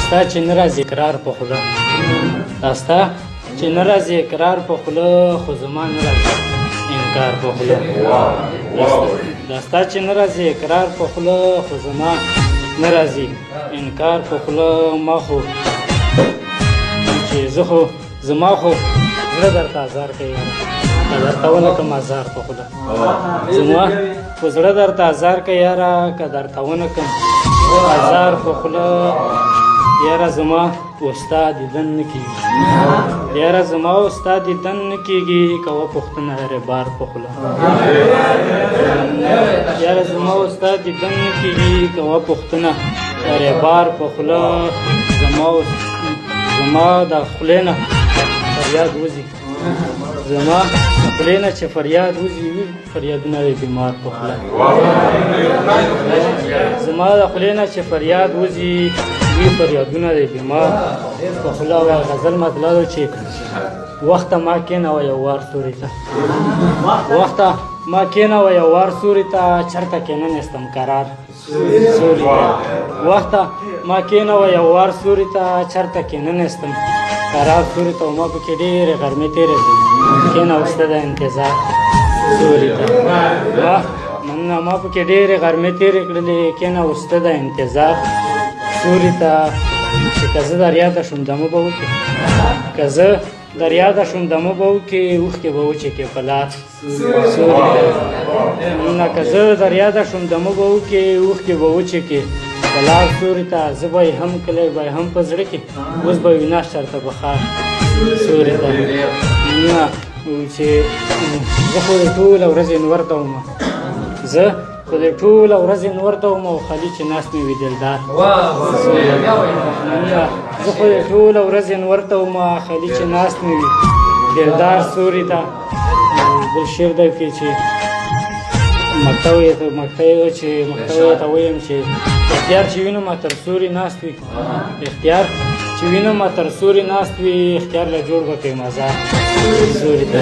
ستا چې نه راځي اقرار په خوله دا ستا چې نه راځي اقرار په خوله خو زما نه راځي انکار په خوله دا ستا چې نه راځي اقرار په خوله خو زما نه راځي انکار په خوله ما خو چې زه خو زما خو زړه درته ازار کوي که درته ونه کړم ازار په خوله زما خو زړه درته ازار کوي یاره که درته ونه کړم ازار په خوله یاره زما ستا دیدن نه کېږي یاره زما ستا دیدن نه کېږي کوه پوښتنه هرې بار په خوله یاره زما ستا دیدن نه کېږي کوه پوښتنه هرې بار په خوله زما د خولې نه فریاد وځي زما د خولې نه چې فریاد وځي وي فریادونه د بیمار په خوله زما د خولې نه چې فریاد وځي وي فریادونه د بیمار په خوله وایي غزل مطلب چې وخته ما کېنوه یو وار سوري ته وخته ما کېنوه یو وار سوري ته چېرته کېننستم قرار سوري ته وخته ما کېنوه یو وار سوري ته چېرته کېننستم قرار سوري ته ما پکې ډېرې غرمې تېرې کړې کېنوسته د انتظار سوري ته مننه ما پکې ډېرې غرمې تېرې کړلې کېنوسته د انتظار سوري ته چې که زه در یاده شوم دمه به وکړې که زه در یاده شوم دمه به وکړې اوښکې به وچېکې په لار سوري ته نه که زه در یاده شوم دمه به وکړې اوښکې به وچېکې په لار سوري ته زه به یې هم کلی به یې هم په زړه کې اوس به وي ناست چېرته بخار سوري ته نه چې زه خو دې ټوله ورځ انور ته وم زه خو دې ټوله ورځ انور ته وم او خالي چې ناست مې وي دلدار زه خو دې ټوله ورځ انور ته وم خالي چې ناست مې وي دلدار سوري ته بل شعر دی کې چې مکتب ته ویم چې اختیار چې وینم تر سوري ناست وي اختیار چې وینم تر سوري ناست وي اختیار له جوړ به کړي مزار سوري ته